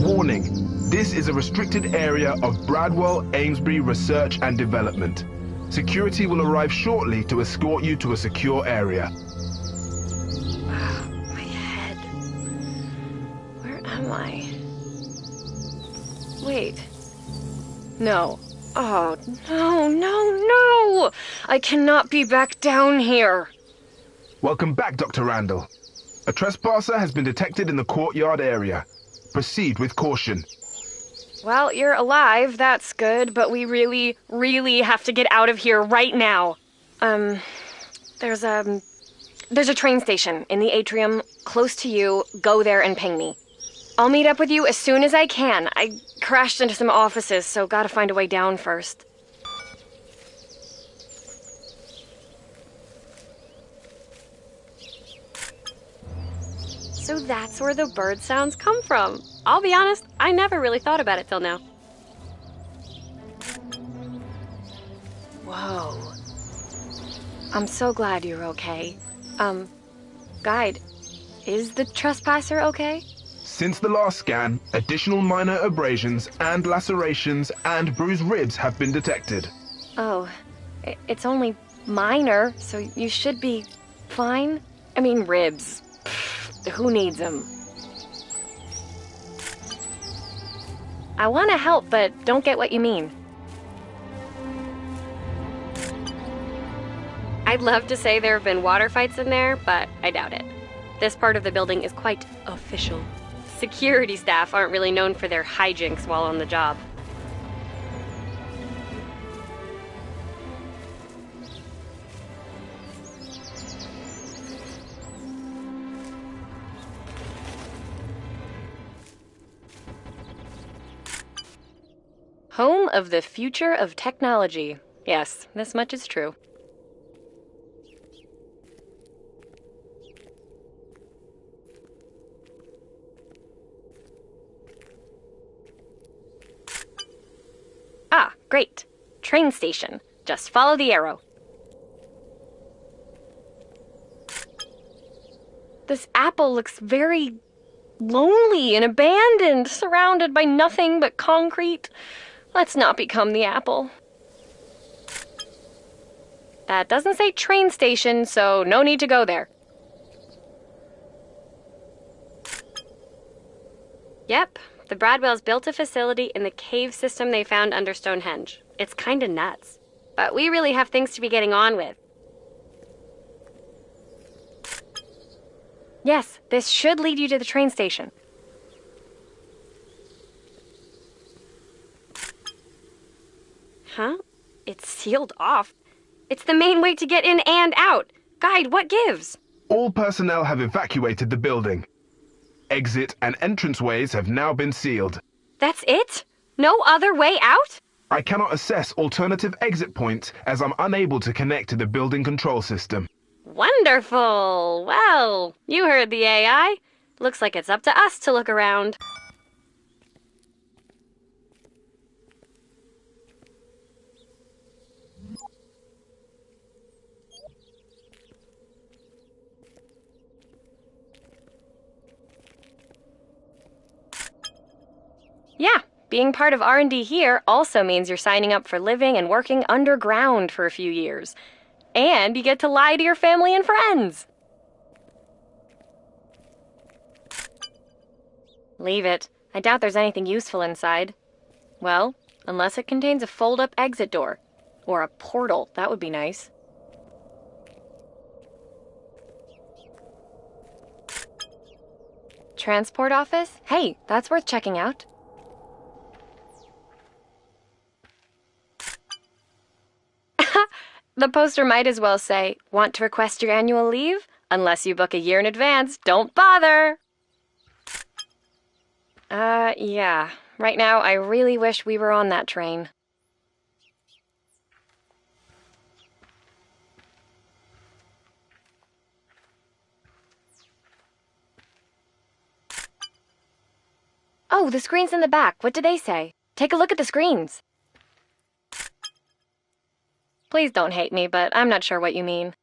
Warning, this is a restricted area of Bradwell Research and Development. Security will arrive shortly to escort you to a secure area. My head. Where am I? Wait. No. Oh, no! I cannot be back down here. Welcome back, Dr. Randall. A trespasser has been detected in the courtyard area. Proceed with caution. Well, you're alive, that's good, but we really have to get out of here right now. There's a train station in the atrium close to you. Go there and ping me. I'll meet up with you as soon as I can. I crashed into some offices, so gotta find a way down first. So that's where the bird sounds come from. I'll be honest, I never really thought about it till now. Whoa. I'm so glad you're okay. Guide, is the trespasser okay? Since the last scan, additional minor abrasions and lacerations and bruised ribs have been detected. Oh, it's only minor, so you should be fine. I mean, ribs. Pfft, who needs them? I want to help, but don't get what you mean. I'd love to say there have been water fights in there, but I doubt it. This part of the building is quite official. Security staff aren't really known for their hijinks while on the job. Home of the future of technology. Yes, this much is true. Ah, great. Train station. Just follow the arrow. This apple looks very lonely and abandoned, surrounded by nothing but concrete. Let's not become the apple. That doesn't say train station, so no need to go there. Yep, the Bradwells built a facility in the cave system they found under Stonehenge. It's kinda nuts. But we really have things to be getting on with. Yes, this should lead you to the train station. Huh? It's sealed off. It's the main way to get in and out. Guide, what gives? All personnel have evacuated the building. Exit and entranceways have now been sealed. That's it? No other way out? I cannot assess alternative exit points as I'm unable to connect to the building control system. Wonderful! Well, you heard the AI. Looks like it's up to us to look around. Yeah, being part of R&D here also means you're signing up for living and working underground for a few years. And you get to lie to your family and friends. Leave it. I doubt there's anything useful inside. Well, unless it contains a fold-up exit door. Or a portal, that would be nice. Transport Office? Hey, that's worth checking out. The poster might as well say, want to request your annual leave? Unless you book a year in advance, don't bother! Yeah. Right now, I really wish we were on that train. Oh, the screen's in the back. What do they say? Take a look at the screens. Please don't hate me, but I'm not sure what you mean.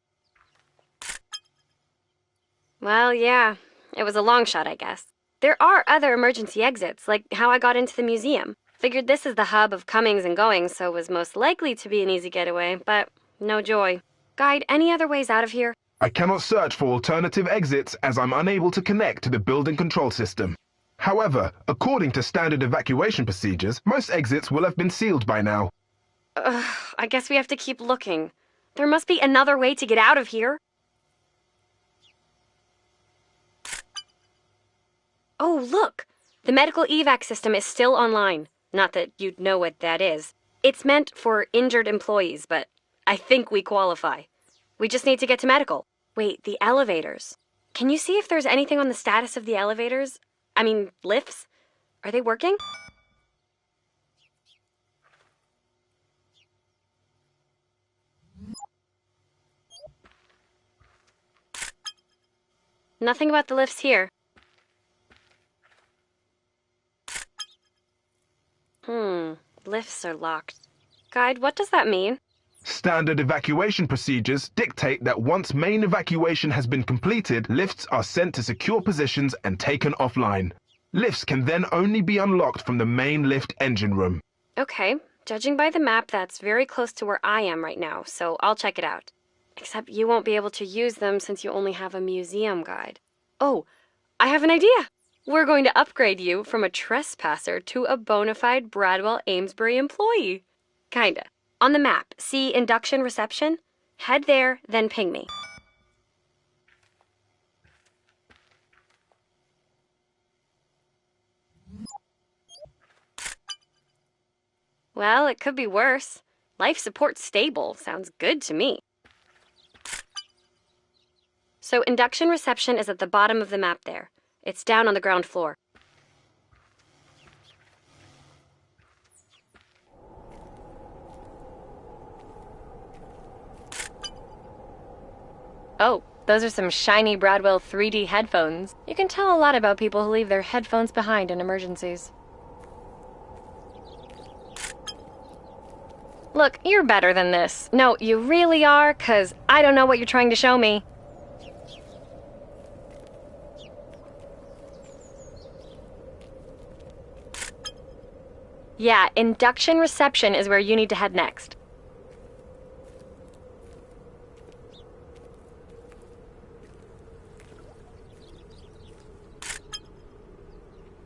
Well, yeah. It was a long shot, I guess. There are other emergency exits, like how I got into the museum. Figured this is the hub of comings and goings, so was most likely to be an easy getaway, but no joy. Guide, any other ways out of here? I cannot search for alternative exits as I'm unable to connect to the building control system. However, according to standard evacuation procedures, most exits will have been sealed by now. I guess we have to keep looking. There must be another way to get out of here. Oh, look! The medical evac system is still online. Not that you'd know what that is. It's meant for injured employees, but I think we qualify. We just need to get to medical. Wait, the elevators. Can you see if there's anything on the status of the elevators? I mean, lifts? Are they working? Nothing about the lifts here. Lifts are locked. Guide, what does that mean? Standard evacuation procedures dictate that once main evacuation has been completed, lifts are sent to secure positions and taken offline. Lifts can then only be unlocked from the main lift engine room. Okay, judging by the map, that's very close to where I am right now, so I'll check it out. Except you won't be able to use them since you only have a museum guide. Oh, I have an idea! We're going to upgrade you from a trespasser to a bona fide Bradwell Amesbury employee. Kinda. On the map, see Induction Reception? Head there, then ping me. Well, it could be worse. Life support stable sounds good to me. So Induction Reception is at the bottom of the map there. It's down on the ground floor. Oh, those are some shiny Bradwell 3D headphones. You can tell a lot about people who leave their headphones behind in emergencies. Look, you're better than this. No, you really are, 'cause I don't know what you're trying to show me. Yeah, Induction Reception is where you need to head next.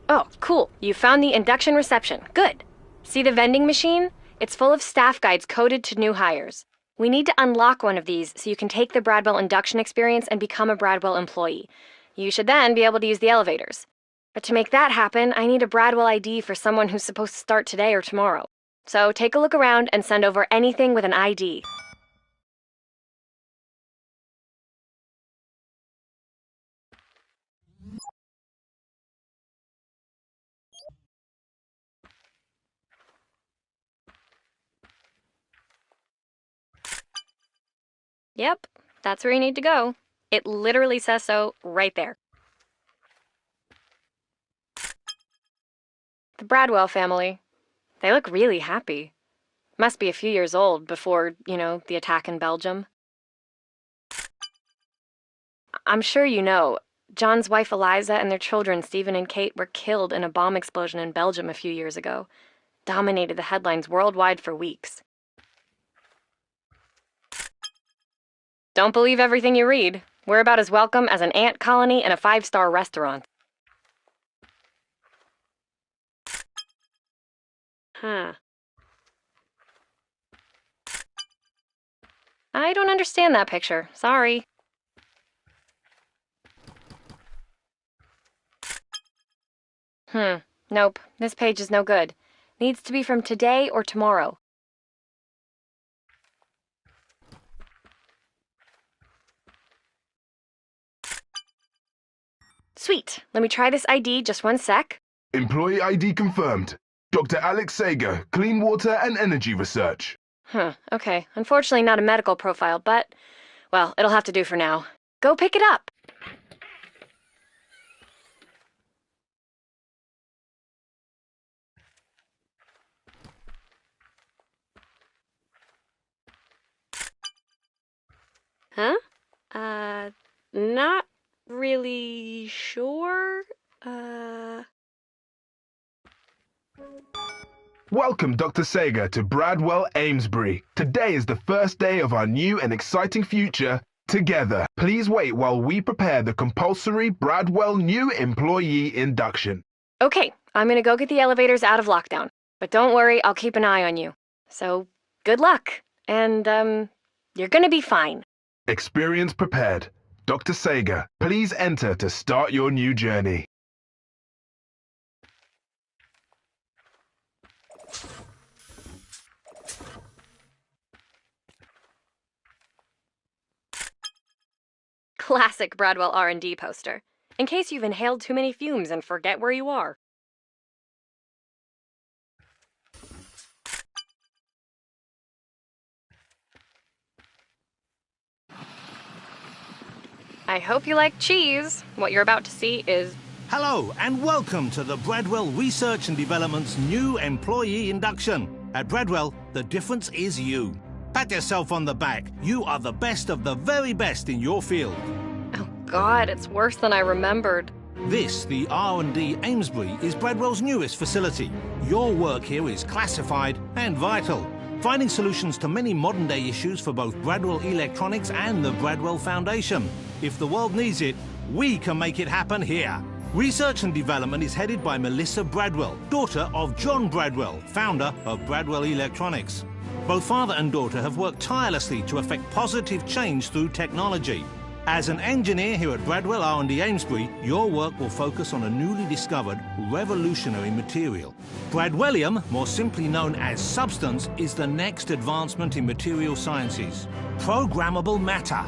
Oh, cool. You found the Induction Reception. Good. See the vending machine? It's full of staff guides coded to new hires. We need to unlock one of these so you can take the Bradwell induction experience and become a Bradwell employee. You should then be able to use the elevators. But to make that happen, I need a Bradwell ID for someone who's supposed to start today or tomorrow. So take a look around and send over anything with an ID. Yep, that's where you need to go. It literally says so right there. The Bradwell family. They look really happy. Must be a few years old before, the attack in Belgium. I'm sure you know, John's wife Eliza and their children Stephen and Kate were killed in a bomb explosion in Belgium a few years ago. Dominated the headlines worldwide for weeks. Don't believe everything you read. We're about as welcome as an ant colony in a 5-star restaurant. Huh. I don't understand that picture. Sorry. Nope. This page is no good. Needs to be from today or tomorrow. Sweet. Let me try this ID just one sec. Employee ID confirmed. Dr. Alex Sager, Clean Water and Energy Research. Okay. Unfortunately not a medical profile, but, well, it'll have to do for now. Go pick it up. Huh? Not really sure. Welcome, Dr. Sager, to Bradwell Amesbury. Today is the first day of our new and exciting future together. Please wait while we prepare the compulsory Bradwell new employee induction. Okay, I'm gonna go get the elevators out of lockdown. But don't worry, I'll keep an eye on you. So, good luck. And, you're gonna be fine. Experience prepared. Dr. Sager, please enter to start your new journey. Classic Bradwell R&D poster, in case you've inhaled too many fumes and forget where you are. I hope you like cheese. What you're about to see is... Hello and welcome to the Bradwell Research and Development's new employee induction. At Bradwell, the difference is you. Pat yourself on the back. You are the best of the very best in your field. Oh God, it's worse than I remembered. This, the R&D Amesbury, is Bradwell's newest facility. Your work here is classified and vital, finding solutions to many modern-day issues for both Bradwell Electronics and the Bradwell Foundation. If the world needs it, we can make it happen here. Research and Development is headed by Melissa Bradwell, daughter of John Bradwell, founder of Bradwell Electronics. Both father and daughter have worked tirelessly to effect positive change through technology. As an engineer here at Bradwell R&D Amesbury, your work will focus on a newly discovered revolutionary material. Bradwellium, more simply known as substance, is the next advancement in material sciences. Programmable matter.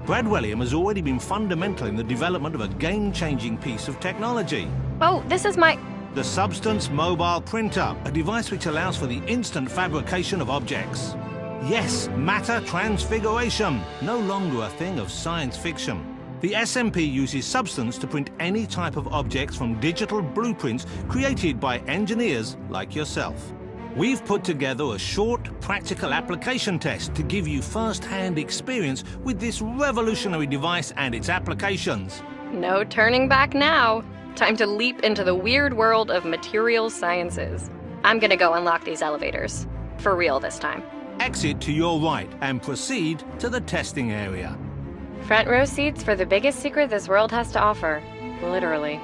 Bradwellium has already been fundamental in the development of a game-changing piece of technology. Oh, this is my... The Substance Mobile Printer, a device which allows for the instant fabrication of objects. Yes, matter transfiguration, no longer a thing of science fiction. The SMP uses substance to print any type of objects from digital blueprints created by engineers like yourself. We've put together a short, practical application test to give you first-hand experience with this revolutionary device and its applications. No turning back now. Time to leap into the weird world of material sciences. I'm gonna go unlock these elevators. For real this time. Exit to your right and proceed to the testing area. Front row seats for the biggest secret this world has to offer. Literally.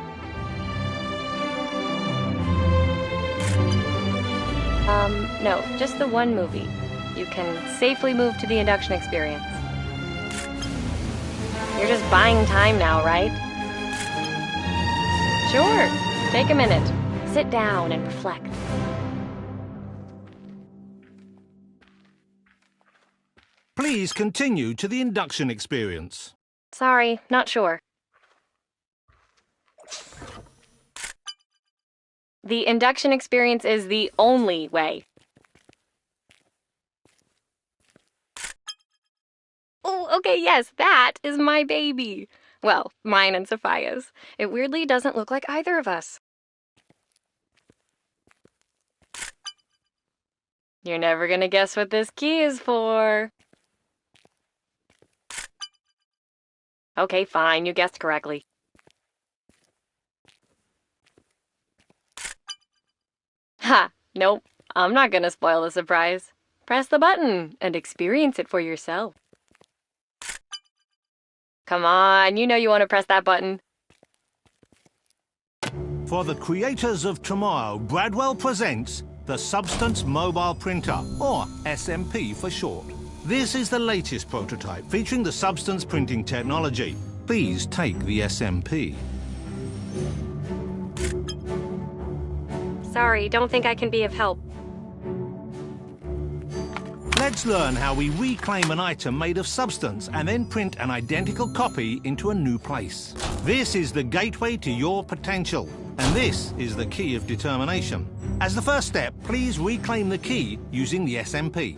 No, just the one movie. You can safely move to the induction experience. You're just buying time now, right? Sure. Take a minute. Sit down and reflect. Please continue to the induction experience. Sorry, not sure. The induction experience is the only way. Oh, okay, yes, that is my baby. Well, mine and Sophia's. It weirdly doesn't look like either of us. You're never gonna guess what this key is for. Okay, fine, you guessed correctly. Ha! Nope, I'm not gonna spoil the surprise. Press the button and experience it for yourself. Come on, you know you want to press that button. For the creators of tomorrow, Bradwell presents the Substance Mobile Printer, or SMP for short. This is the latest prototype featuring the substance printing technology. Please take the SMP. Sorry, don't think I can be of help. Let's learn how we reclaim an item made of substance and then print an identical copy into a new place. This is the gateway to your potential, and this is the key of determination. As the first step, please reclaim the key using the SMP.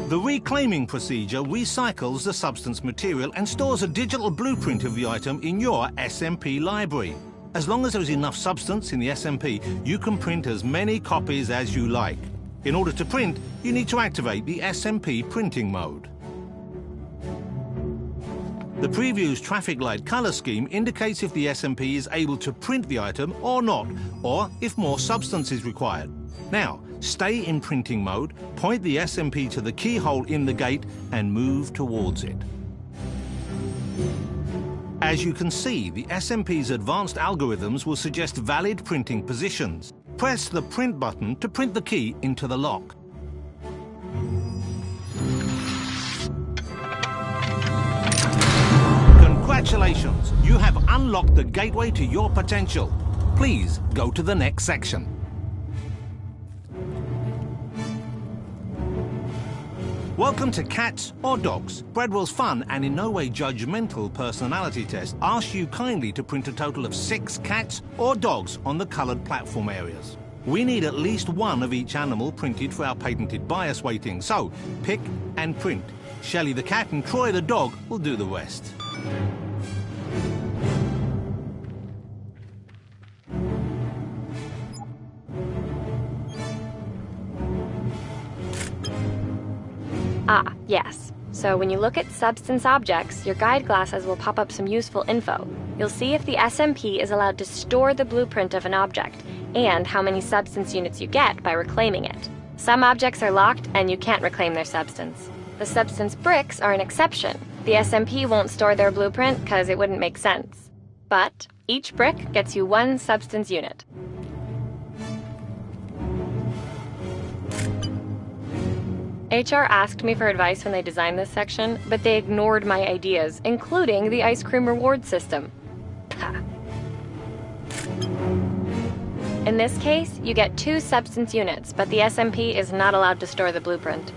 The reclaiming procedure recycles the substance material and stores a digital blueprint of the item in your SMP library. As long as there is enough substance in the SMP, you can print as many copies as you like. In order to print, you need to activate the SMP printing mode. The preview's traffic light colour scheme indicates if the SMP is able to print the item or not, or if more substance is required. Now, stay in printing mode, point the SMP to the keyhole in the gate and move towards it. As you can see, the SMP's advanced algorithms will suggest valid printing positions. Press the print button to print the key into the lock. Congratulations! You have unlocked the gateway to your potential. Please go to the next section. Welcome to Cats or Dogs, Bradwell's fun and in no way judgmental personality test asks you kindly to print a total of 6 cats or dogs on the coloured platform areas. We need at least one of each animal printed for our patented bias weighting, so pick and print. Shelley the cat and Troy the dog will do the rest. Ah, yes. So when you look at substance objects, your guide glasses will pop up some useful info. You'll see if the SMP is allowed to store the blueprint of an object, and how many substance units you get by reclaiming it. Some objects are locked and you can't reclaim their substance. The substance bricks are an exception. The SMP won't store their blueprint because it wouldn't make sense. But each brick gets you 1 substance unit. HR asked me for advice when they designed this section, but they ignored my ideas, including the ice cream reward system. In this case, you get 2 substance units, but the SMP is not allowed to store the blueprint.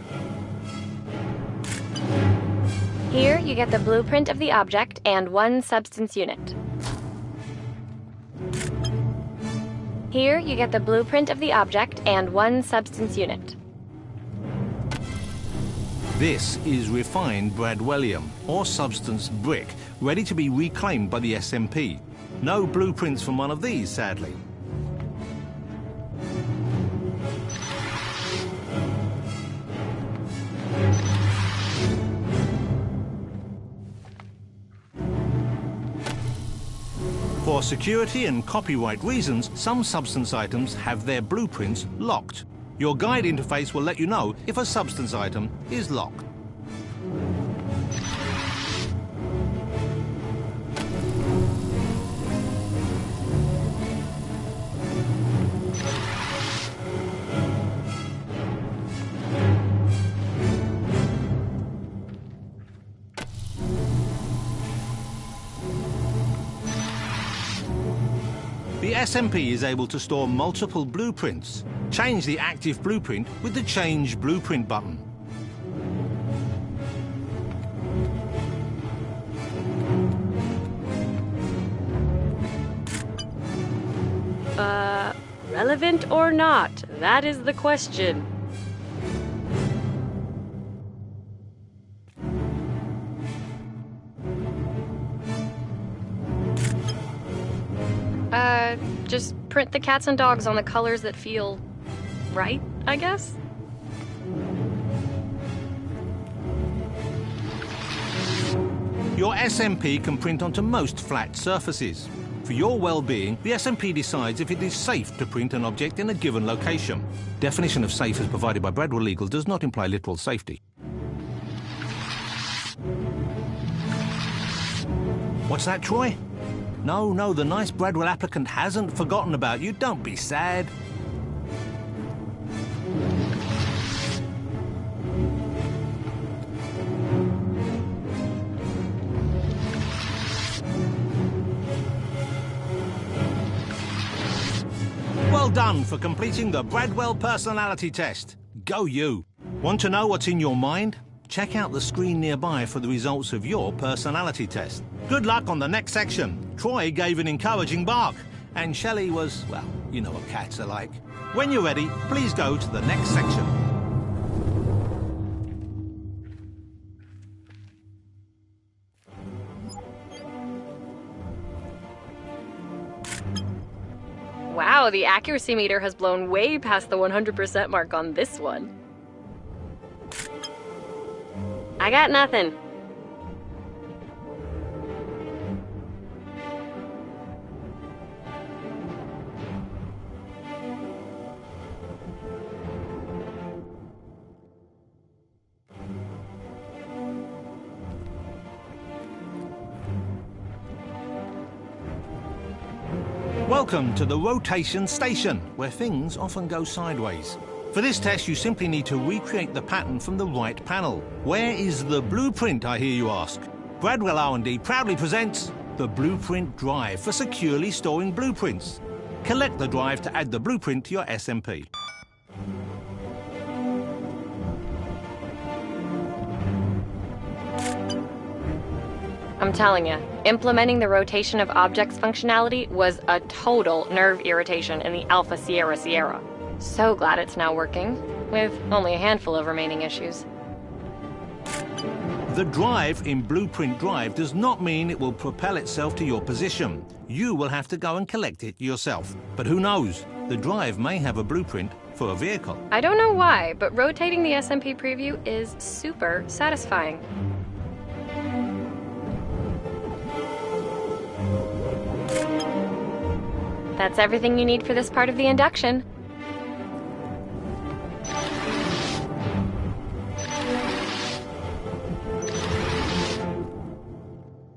Here, you get the blueprint of the object and 1 substance unit. Here, you get the blueprint of the object and 1 substance unit. This is refined Bradwellium, or substance brick, ready to be reclaimed by the SMP. No blueprints from one of these, sadly. For security and copyright reasons, some substance items have their blueprints locked. Your guide interface will let you know if a substance item is locked. The SMP is able to store multiple blueprints. Change the active blueprint with the Change Blueprint button. Relevant or not? That is the question. Just print the cats and dogs on the colors that feel right, I guess? Your SMP can print onto most flat surfaces. For your well-being, the SMP decides if it is safe to print an object in a given location. Definition of safe as provided by Bradwell Legal does not imply literal safety. What's that, Troy? No, the nice Bradwell applicant hasn't forgotten about you. Don't be sad. Well done for completing the Bradwell personality test. Go you. Want to know what's in your mind? Check out the screen nearby for the results of your personality test. Good luck on the next section. Troy gave an encouraging bark, and Shelley was, well, you know what cats are like. When you're ready, please go to the next section. Wow, the accuracy meter has blown way past the 100% mark on this one. I got nothing. Welcome to the rotation station, where things often go sideways. For this test, you simply need to recreate the pattern from the right panel. Where is the blueprint, I hear you ask? Bradwell R&D proudly presents the Blueprint Drive for securely storing blueprints. Collect the drive to add the blueprint to your SMP. I'm telling you, implementing the rotation of objects functionality was a total nerve irritation in the Alpha Sierra Sierra. So glad it's now working, with only a handful of remaining issues. The drive in Blueprint Drive does not mean it will propel itself to your position. You will have to go and collect it yourself. But who knows? The drive may have a blueprint for a vehicle. I don't know why, but rotating the SMP preview is super satisfying. That's everything you need for this part of the induction.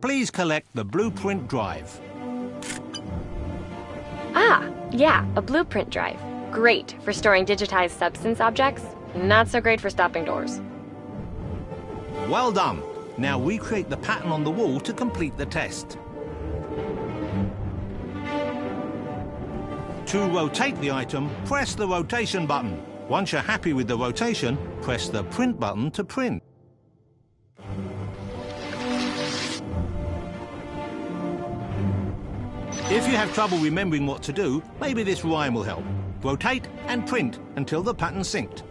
Please collect the Blueprint Drive. Ah, yeah, a blueprint drive. Great for storing digitized substance objects, not so great for stopping doors. Well done. Now recreate the pattern on the wall to complete the test. To rotate the item, press the rotation button. Once you're happy with the rotation, press the print button to print. If you have trouble remembering what to do, maybe this rhyme will help. Rotate and print until the pattern's synced.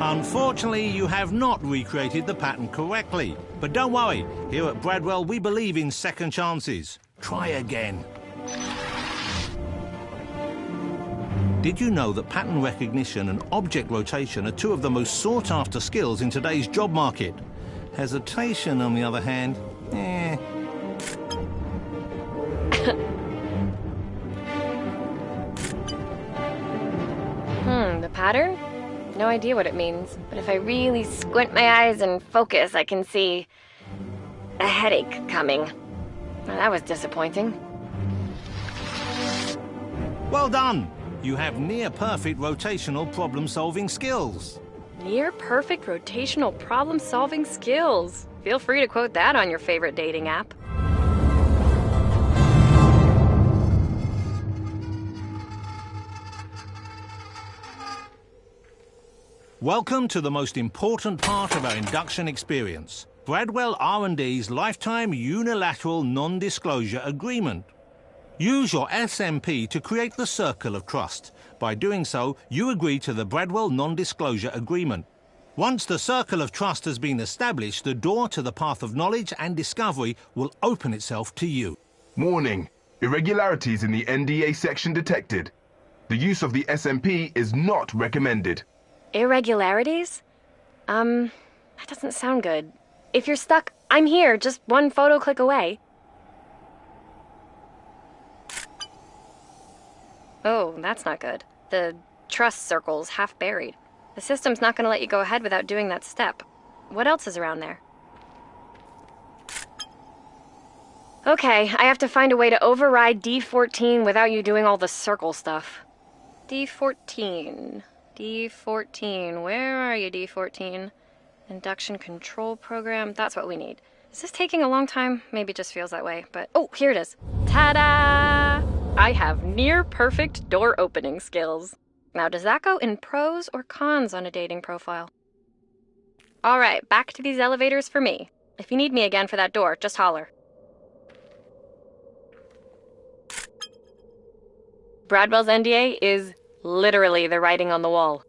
Unfortunately, you have not recreated the pattern correctly. But don't worry, here at Bradwell we believe in second chances. Try again. Did you know that pattern recognition and object rotation are two of the most sought-after skills in today's job market? Hesitation, on the other hand, The pattern? No idea what it means, but if I really squint my eyes and focus, I can see a headache coming. Well, that was disappointing. Well done! You have near-perfect rotational problem-solving skills. Near-perfect rotational problem-solving skills. Feel free to quote that on your favorite dating app. Welcome to the most important part of our induction experience, Bradwell R&D's Lifetime Unilateral Non-Disclosure Agreement. Use your SMP to create the Circle of Trust. By doing so, you agree to the Bradwell Non-Disclosure Agreement. Once the Circle of Trust has been established, the door to the path of knowledge and discovery will open itself to you. Warning: irregularities in the NDA section detected. The use of the SMP is not recommended. Irregularities? That doesn't sound good. If you're stuck, I'm here, just one photo click away. Oh, that's not good. The trust circle's half buried. The system's not going to let you go ahead without doing that step. What else is around there? Okay, I have to find a way to override D14 without you doing all the circle stuff. D14. D14. Where are you, D14? Induction control program. That's what we need. Is this taking a long time? Maybe it just feels that way, but... Oh, here it is. Ta-da! I have near-perfect door opening skills. Now, does that go in pros or cons on a dating profile? All right, back to these elevators for me. If you need me again for that door, just holler. Bradwell's NDA is literally the writing on the wall.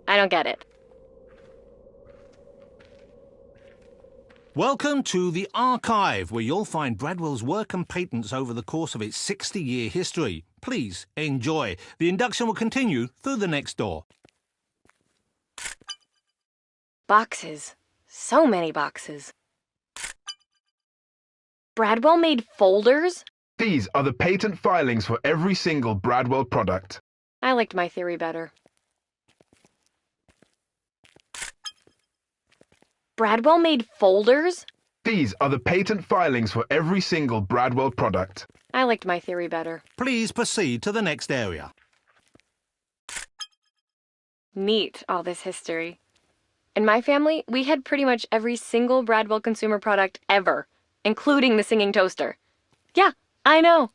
I don't get it. Welcome to the archive, where you'll find Bradwell's work and patents over the course of its 60-year history. Please enjoy. The induction will continue through the next door. Boxes. So many boxes. Bradwell made folders? These are the patent filings for every single Bradwell product. I liked my theory better. Bradwell made folders? These are the patent filings for every single Bradwell product. I liked my theory better. Please proceed to the next area. Neat, all this history. In my family, we had pretty much every single Bradwell consumer product ever, including the singing toaster. Yeah, I know.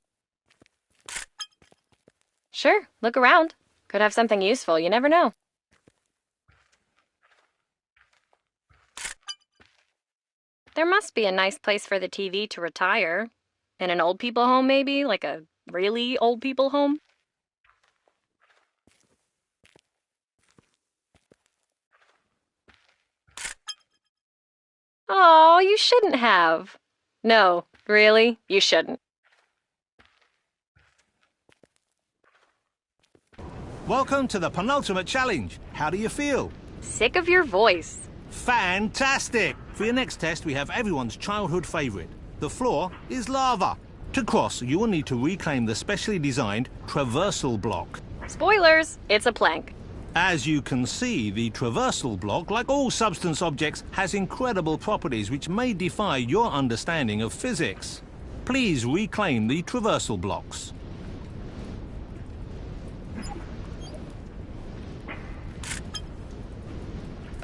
Sure, look around. Could have something useful, you never know. There must be a nice place for the TV to retire. In an old people home, maybe? Like a really old people home? Oh, you shouldn't have. No, really, you shouldn't. Welcome to the penultimate challenge. How do you feel? Sick of your voice. Fantastic! For your next test, we have everyone's childhood favourite. The floor is lava. To cross, you will need to reclaim the specially designed traversal block. Spoilers, it's a plank. As you can see, the traversal block, like all substance objects, has incredible properties which may defy your understanding of physics. Please reclaim the traversal blocks.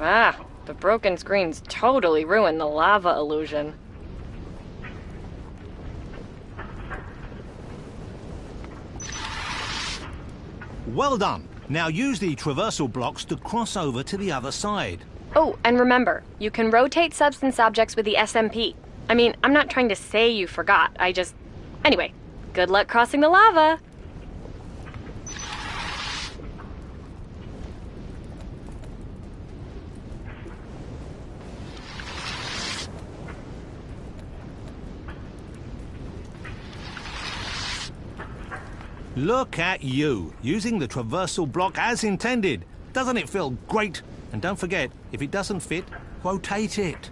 Ah, the broken screens totally ruined the lava illusion. Well done. Now use the traversal blocks to cross over to the other side. Oh, and remember, you can rotate substance objects with the SMP. I mean, I'm not trying to say you forgot, Anyway, good luck crossing the lava! Look at you, using the traversal block as intended. Doesn't it feel great? And don't forget, if it doesn't fit, rotate it.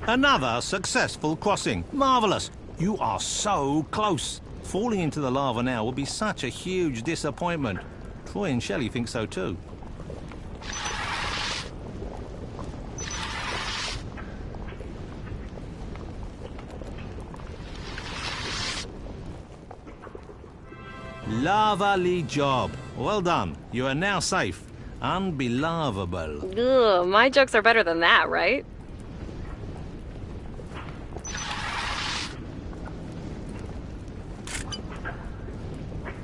Another successful crossing. Marvellous. You are so close. Falling into the lava now will be such a huge disappointment. Troy and Shelley think so too. Lovely job. Well done. You are now safe. Unbelievable. Ugh, my jokes are better than that, right?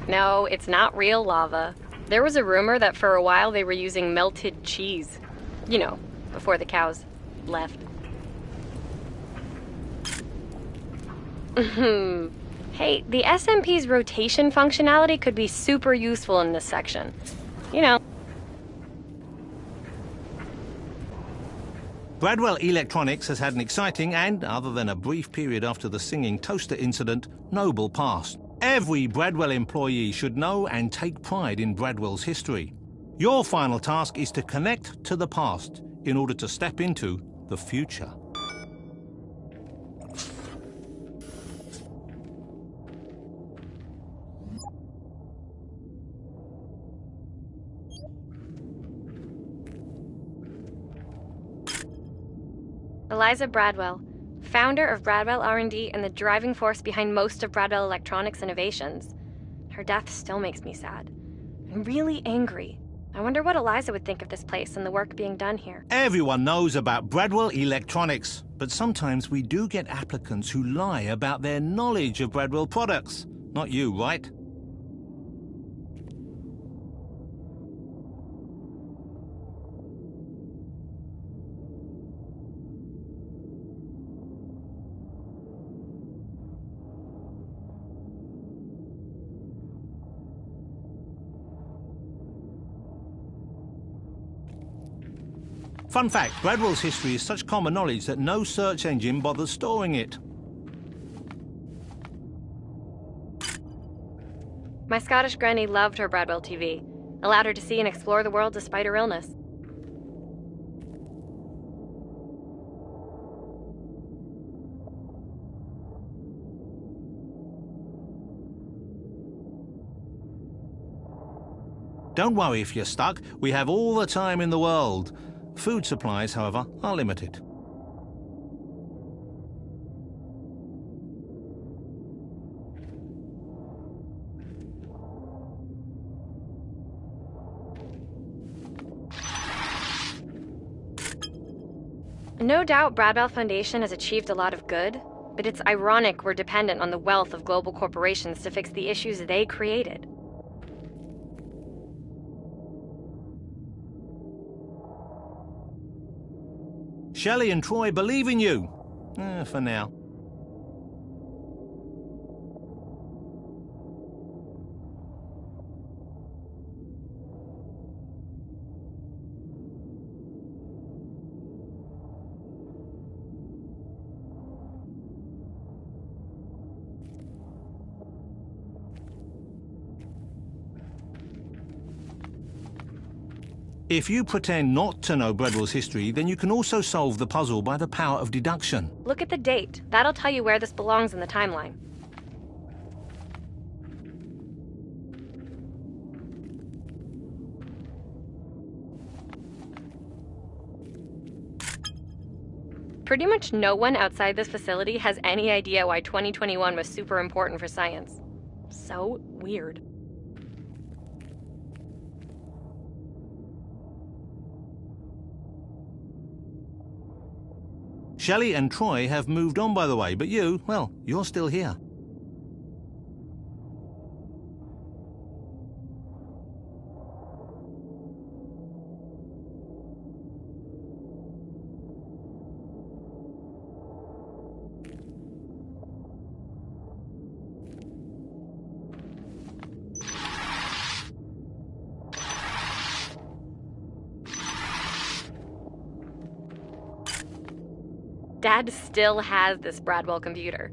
No, it's not real lava. There was a rumor that for a while they were using melted cheese. You know, before the cows left. Hey, the SMP's rotation functionality could be super useful in this section. You know. Bradwell Electronics has had an exciting and, other than a brief period after the singing toaster incident, noble past. Every Bradwell employee should know and take pride in Bradwell's history. Your final task is to connect to the past in order to step into the future. Eliza Bradwell, founder of Bradwell R&D and the driving force behind most of Bradwell Electronics innovations. Her death still makes me sad. I'm really angry. I wonder what Eliza would think of this place and the work being done here. Everyone knows about Bradwell Electronics, but sometimes we do get applicants who lie about their knowledge of Bradwell products. Not you, right? Fun fact, Bradwell's history is such common knowledge that no search engine bothers storing it. My Scottish granny loved her Bradwell TV. Allowed her to see and explore the world despite her illness. Don't worry if you're stuck. We have all the time in the world. Food supplies, however, are limited. No doubt Bradwell Foundation has achieved a lot of good, but it's ironic we're dependent on the wealth of global corporations to fix the issues they created. Shelley and Troy believe in you. For now. If you pretend not to know Bradwell's history, then you can also solve the puzzle by the power of deduction. Look at the date. That'll tell you where this belongs in the timeline. Pretty much no one outside this facility has any idea why 2021 was super important for science. So weird. Shelley and Troy have moved on, by the way, but you, well, you're still here. Dad still has this Bradwell computer.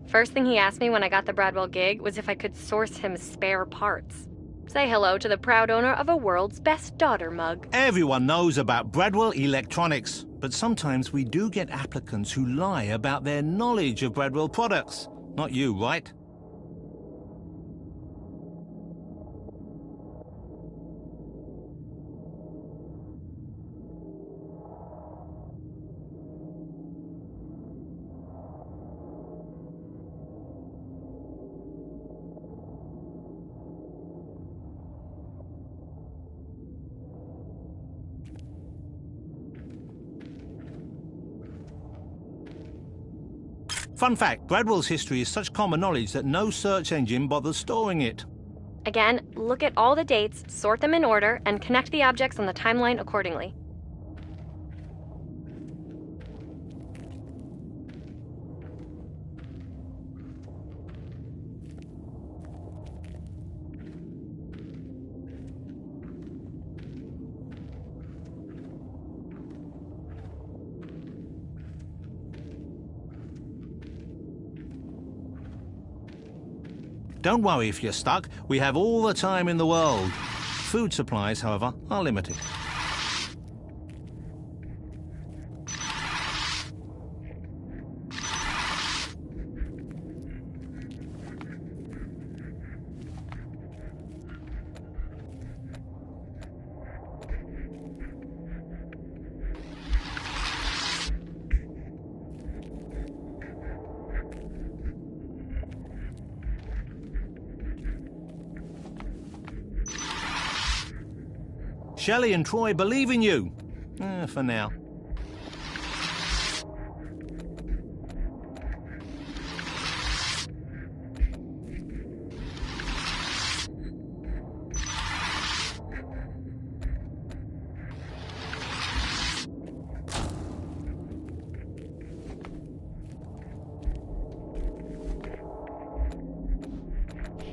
First thing he asked me when I got the Bradwell gig was if I could source him spare parts. Say hello to the proud owner of a World's Best Daughter mug. Everyone knows about Bradwell Electronics, but sometimes we do get applicants who lie about their knowledge of Bradwell products. Not you, right? Fun fact, Bradwell's history is such common knowledge that no search engine bothers storing it. Again, look at all the dates, sort them in order, and connect the objects on the timeline accordingly. Don't worry if you're stuck. We have all the time in the world. Food supplies, however, are limited. Shelley and Troy believe in you. For now.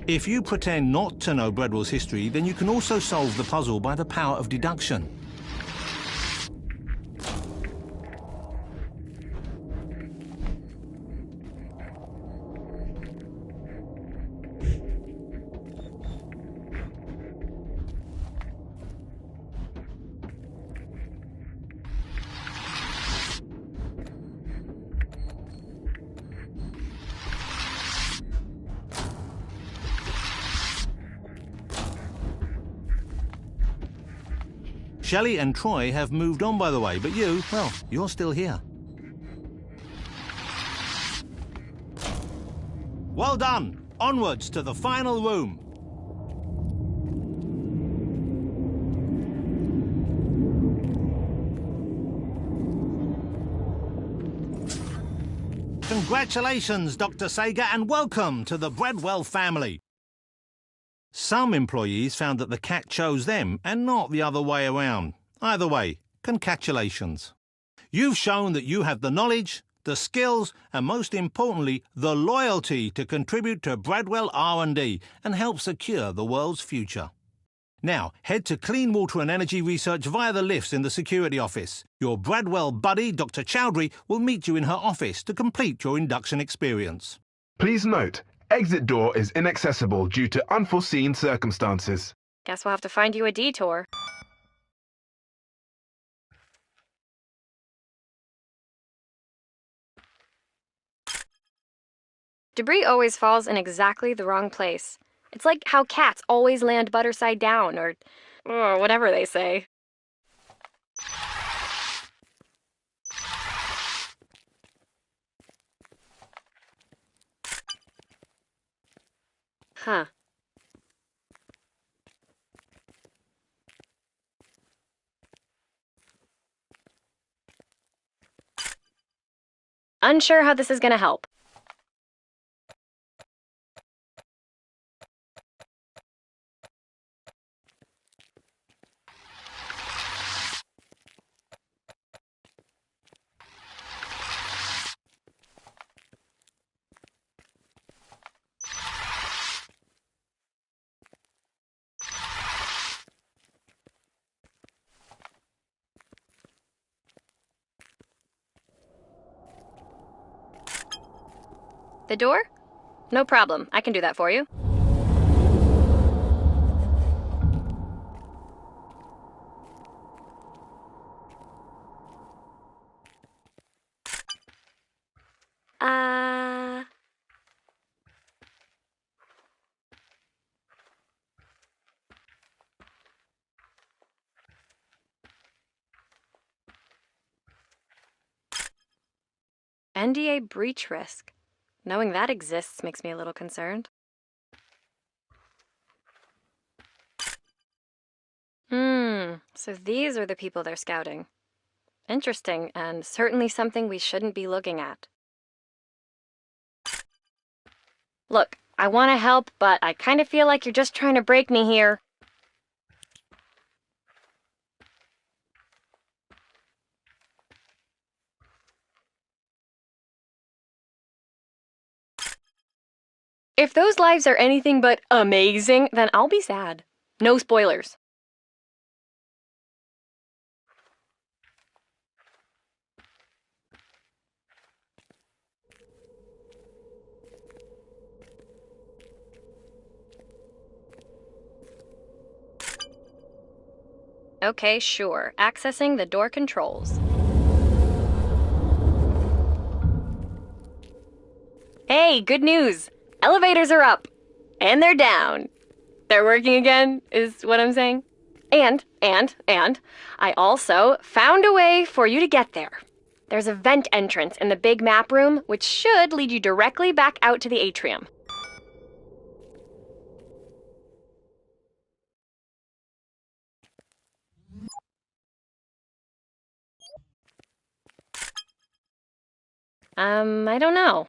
If you pretend not to know Bradwell's history, then you can also solve the puzzle by the power of deduction. Shelley and Troy have moved on, by the way, but you, well, you're still here. Well done. Onwards to the final room. Congratulations, Dr. Sager, and welcome to the Bradwell family. Some employees found that the cat chose them and not the other way around. Either way, congratulations. You've shown that you have the knowledge, the skills, and most importantly, the loyalty to contribute to Bradwell R&D and help secure the world's future. Now, head to Clean Water and Energy Research via the lifts in the security office. Your Bradwell buddy, Dr. Chowdhury, will meet you in her office to complete your induction experience. Please note, exit door is inaccessible due to unforeseen circumstances. Guess we'll have to find you a detour. Debris always falls in exactly the wrong place. It's like how cats always land butter side down, or whatever they say. Huh. Unsure how this is going to help. The door? No problem. I can do that for you. NDA breach risk. Knowing that exists makes me a little concerned. So these are the people they're scouting. Interesting, and certainly something we shouldn't be looking at. Look, I want to help, but I kind of feel like you're just trying to break me here. If those lives are anything but amazing, then I'll be sad. No spoilers. Okay, sure. Accessing the door controls. Hey, good news! Elevators are up! And they're down. They're working again, is what I'm saying. And, I also found a way for you to get there. There's a vent entrance in the big map room, which should lead you directly back out to the atrium. I don't know.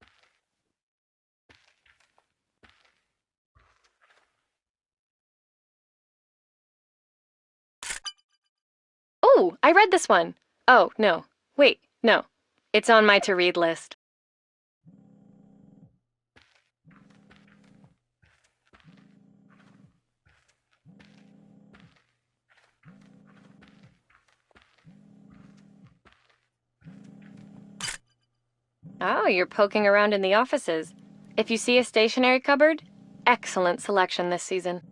Oh, I read this one. Oh, no. Wait, no. It's on my to-read list. Oh, you're poking around in the offices. If you see a stationery cupboard, excellent selection this season.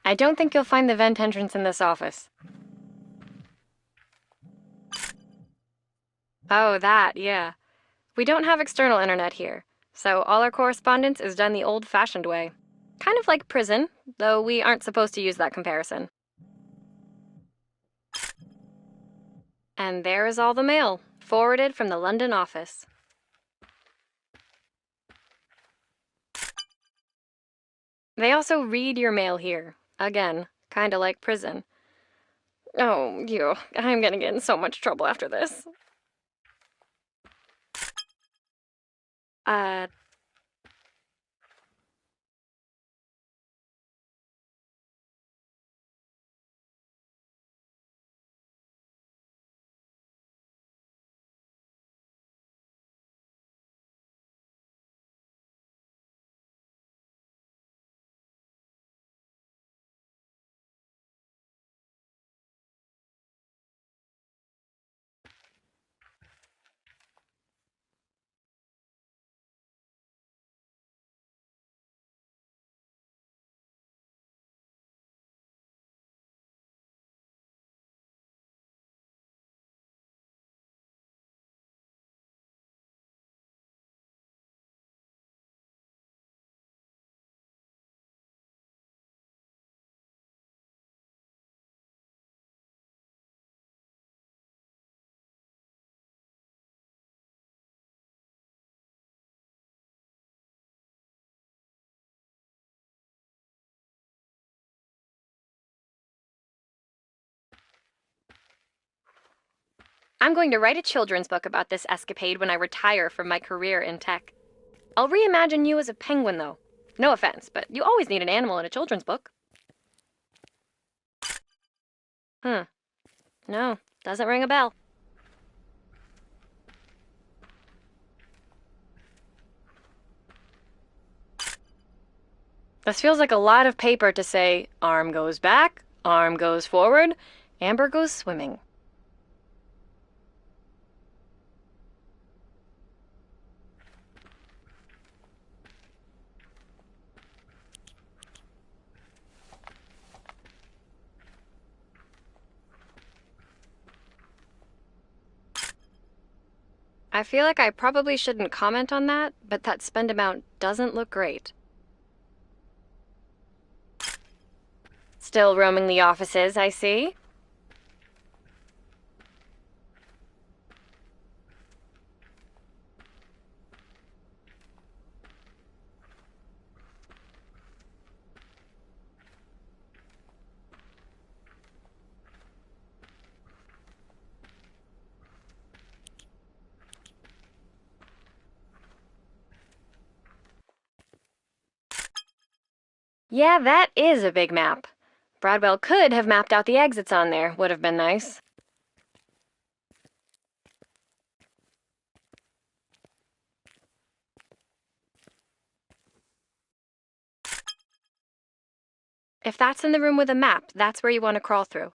I don't think you'll find the vent entrance in this office. Oh, that, yeah. We don't have external internet here, so all our correspondence is done the old-fashioned way. Kind of like prison, though we aren't supposed to use that comparison. And there is all the mail, forwarded from the London office. They also read your mail here. Again, kinda like prison. Oh, I'm gonna get in so much trouble after this. I'm going to write a children's book about this escapade when I retire from my career in tech. I'll reimagine you as a penguin, though. No offense, but you always need an animal in a children's book. No, doesn't ring a bell. This feels like a lot of paper to say, arm goes back, arm goes forward, Amber goes swimming. I feel like I probably shouldn't comment on that, but that spend amount doesn't look great. Still roaming the offices, I see. Yeah, that is a big map. Bradwell could have mapped out the exits on there. Would have been nice. If that's in the room with a map, that's where you want to crawl through.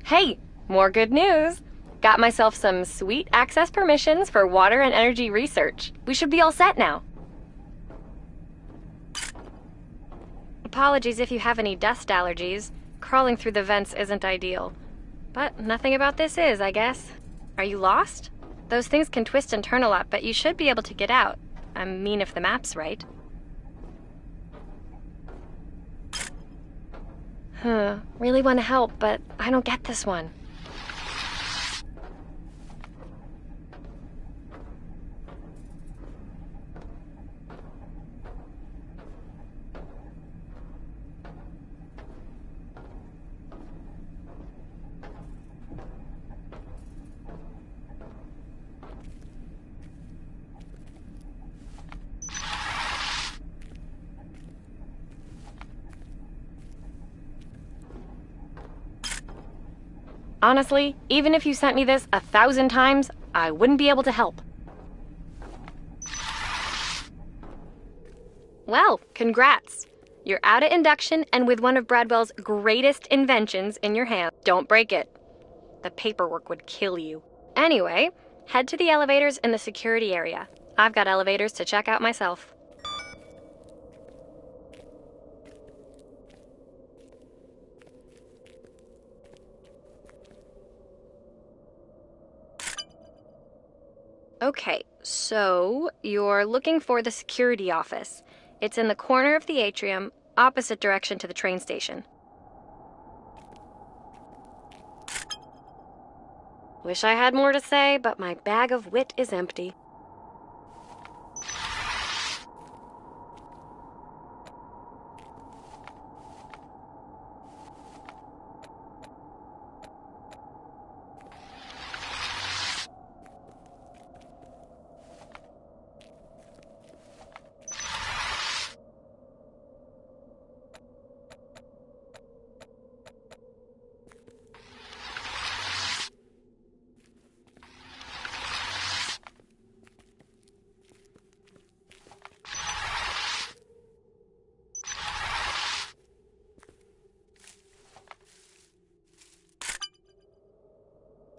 Hey, more good news! Got myself some sweet access permissions for water and energy research. We should be all set now. Apologies if you have any dust allergies. Crawling through the vents isn't ideal. But nothing about this is, I guess. Are you lost? Those things can twist and turn a lot, but you should be able to get out. I mean, if the map's right. Really want to help, but I don't get this one. Honestly, even if you sent me this 1,000 times, I wouldn't be able to help. Well, congrats. You're out of induction and with one of Bradwell's greatest inventions in your hand. Don't break it. The paperwork would kill you. Anyway, head to the elevators in the security area. I've got elevators to check out myself. Okay, so you're looking for the security office. It's in the corner of the atrium, opposite direction to the train station. Wish I had more to say, but my bag of wit is empty.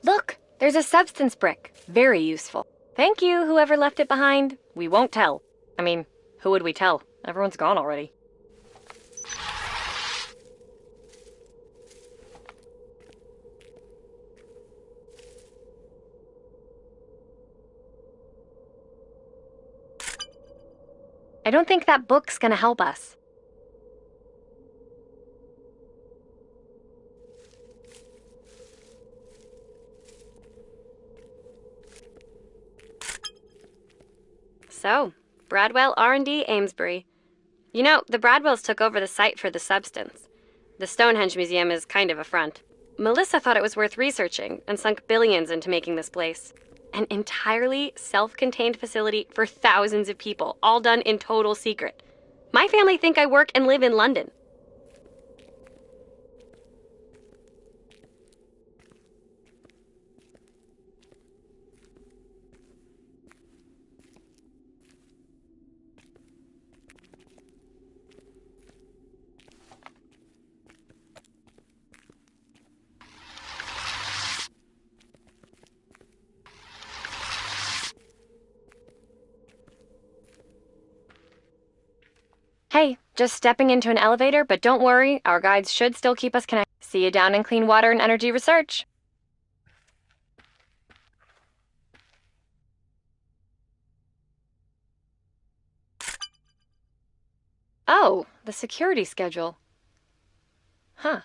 Look, there's a substance brick. Very useful. Thank you, whoever left it behind. We won't tell. I mean, who would we tell? Everyone's gone already. I don't think that book's gonna help us. So, Bradwell R&D Amesbury. You know, the Bradwells took over the site for the substance. The Stonehenge Museum is kind of a front. Melissa thought it was worth researching and sunk billions into making this place. An entirely self-contained facility for thousands of people, all done in total secret. My family think I work and live in London. Hey, just stepping into an elevator, but don't worry, our guides should still keep us connected. See you down in Clean Water and Energy Research. Oh, the security schedule. Huh.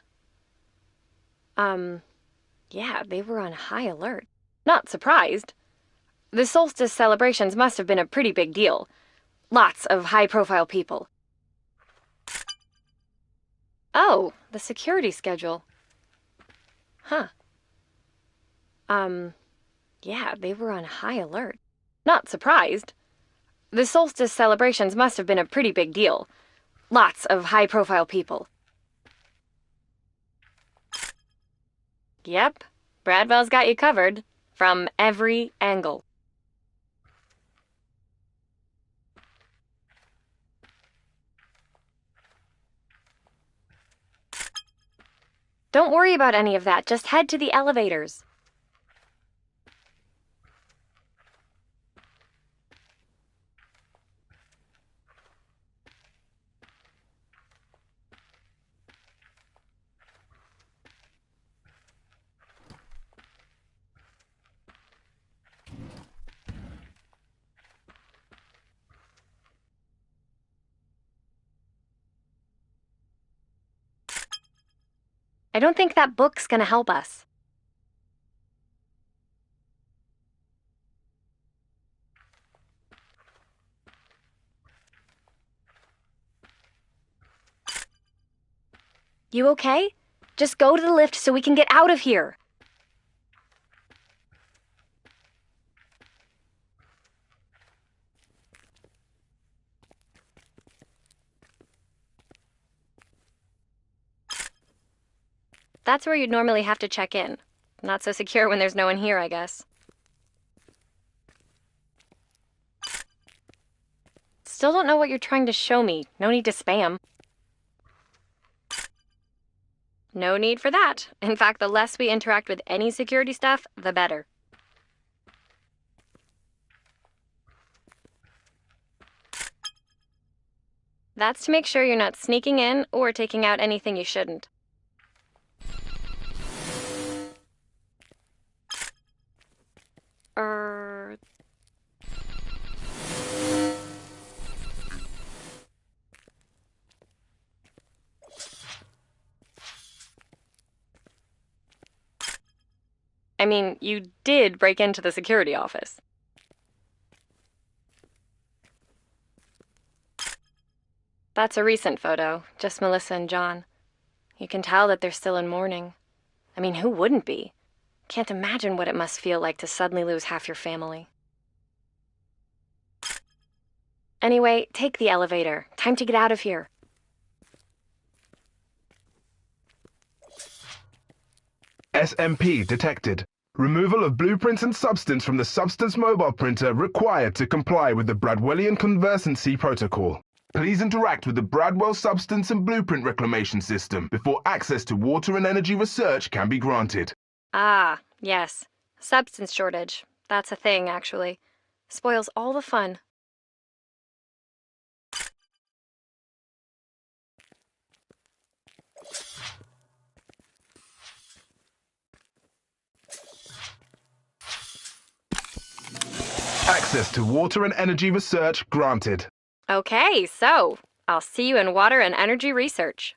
Yeah, they were on high alert. Not surprised. The solstice celebrations must have been a pretty big deal. Lots of high-profile people. Oh, the security schedule. Huh. Yeah, they were on high alert. Not surprised. The solstice celebrations must have been a pretty big deal. Lots of high-profile people. Yep, Bradwell's got you covered. From every angle. Don't worry about any of that. Just head to the elevators. I don't think that book's gonna help us. You okay? Just go to the lift so we can get out of here. That's where you'd normally have to check in. Not so secure when there's no one here, I guess. Still don't know what you're trying to show me. No need to spam. No need for that. In fact, the less we interact with any security stuff, the better. That's to make sure you're not sneaking in or taking out anything you shouldn't. I mean, you did break into the security office. That's a recent photo, just Melissa and John. You can tell that they're still in mourning. I mean, who wouldn't be? Can't imagine what it must feel like to suddenly lose half your family. Anyway, take the elevator. Time to get out of here. SMP detected. Removal of blueprints and substance from the substance mobile printer required to comply with the Bradwellian conversancy protocol. Please interact with the Bradwell Substance and Blueprint Reclamation System before access to water and energy research can be granted. Ah, yes. Substance shortage. That's a thing, actually. Spoils all the fun. Access to water and energy research granted. Okay, so I'll see you in water and energy research.